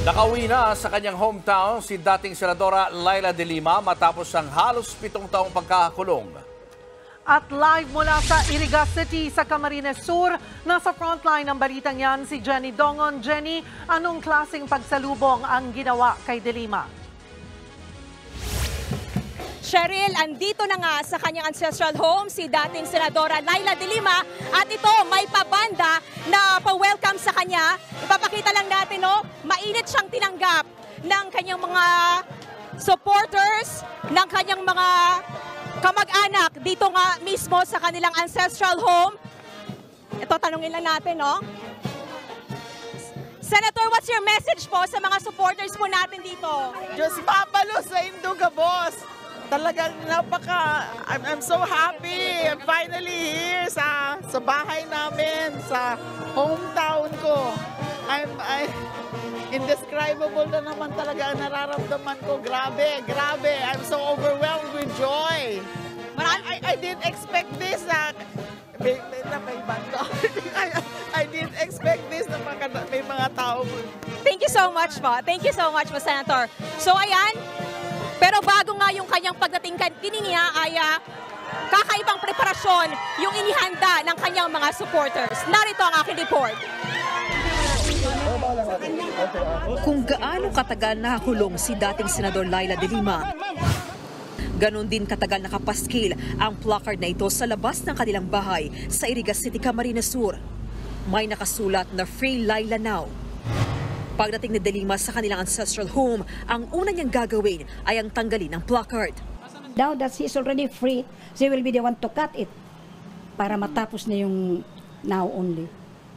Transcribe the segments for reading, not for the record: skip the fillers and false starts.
Nakauwi na sa kanyang hometown si dating Senadora Laila De Lima matapos ang halos 7 taong pagkakakulong. At live mula sa Iriga City sa Camarines Sur, nasa frontline ng balitang yan si Jenny Dongon. Jenny, anong klaseng pagsalubong ang ginawa kay De Lima? Cheryl, andito na nga sa kanyang ancestral home si dating Senadora Laila De Lima at ito may pabanda na pa-welcome sa kanya. Ipapakita lang natin, no, mainit siyang tinanggap ng kanyang mga supporters, ng kanyang mga kamag-anak dito nga mismo sa kanilang ancestral home. Ito, tanungin lang natin, no? Senator, what's your message po sa mga supporters po natin dito? Diyos papalo sa Induga, boss! Talagang I'm so happy. I'm finally here sa bahay namin, sa hometown ko. Indescribable na naman talaga ang nararamdaman ko. Grabe, grabe. I'm so overwhelmed with joy. I didn't expect this. I didn't expect this na may mga tao. Thank you so much po. Thank you so much po, Senator. So ayan, pero bago nga yung kanyang pagdating kanina ay kakaibang preparasyon yung inihanda ng kanyang mga supporters. Narito ang aking report. Kung gaano katagal nakakulong si dating Senador Laila De Lima, ganon din katagal nakapaskil ang placard na ito sa labas ng kanilang bahay sa Iriga City, Camarines Sur. May nakasulat na Free Laila Now. Pagdating ni De Lima sa kanilang ancestral home, ang una niyang gagawin ay ang tanggalin ang placard. Now that she is already free, she will be the one to cut it para matapos na yung now only.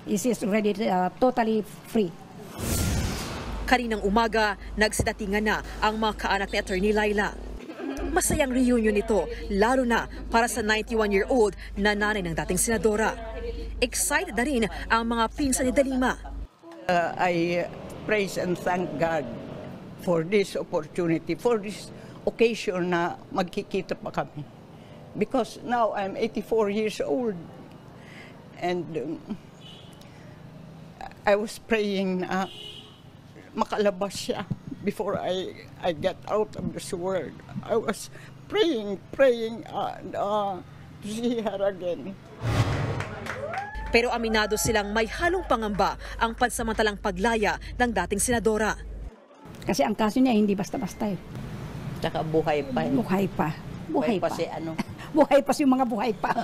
She is already totally free. Kaninang umaga, nagsidatingan na ang mga kaanak ni Attorney Laila. Masayang reunion ito, lalo na para sa 91-year-old na nanay ng dating senadora. Excited na rin ang mga pinsan ni De Lima. I praise and thank God for this opportunity, for this occasion na magkikita pa kami. Because now I'm 84 years old and I was praying na makalabas siya before I get out of this world. I was praying to see her again. Pero aminado silang may halong pangamba ang pansamantalang paglaya ng dating senadora. Kasi ang kaso niya hindi basta-basta eh. Tsaka buhay pa. Buhay pa. Buhay pa. Si ano? Buhay pa si mga buhay pa.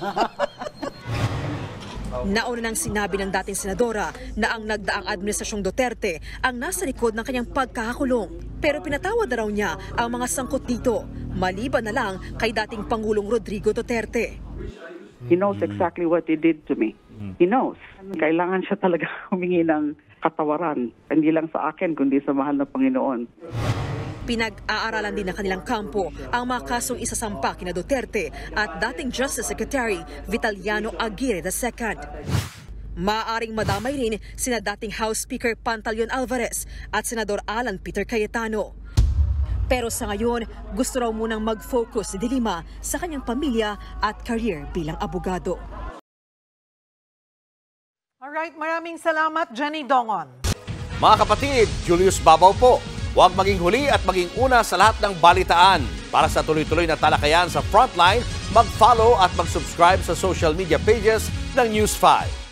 Nauna nang sinabi ng dating senadora na ang nagdaang administrasyong Duterte ang nasa likod ng kanyang pagkakakulong. Pero pinatawad na raw niya ang mga sangkot dito, maliban na lang kay dating Pangulong Rodrigo Duterte. He knows exactly what he did to me. He knows. Kailangan siya talaga humingi ng katawaran. Hindi lang sa akin, kundi sa mahal na Panginoon. Pinag-aaralan din ng kanilang kampo ang mga kasong isasampa kina Duterte at dating Justice Secretary Vitaliano Aguirre II. Maaaring madamay rin sina dating House Speaker Pantaleon Alvarez at Senador Alan Peter Cayetano. Pero sa ngayon, gusto raw munang mag-focus si De Lima sa kanyang pamilya at career bilang abogado. Alright, maraming salamat, Jenny Dongon. Mga kapatid, Julius Babaw po. Huwag maging huli at maging una sa lahat ng balitaan. Para sa tuloy-tuloy na talakayan sa Frontline, mag-follow at mag-subscribe sa social media pages ng News 5.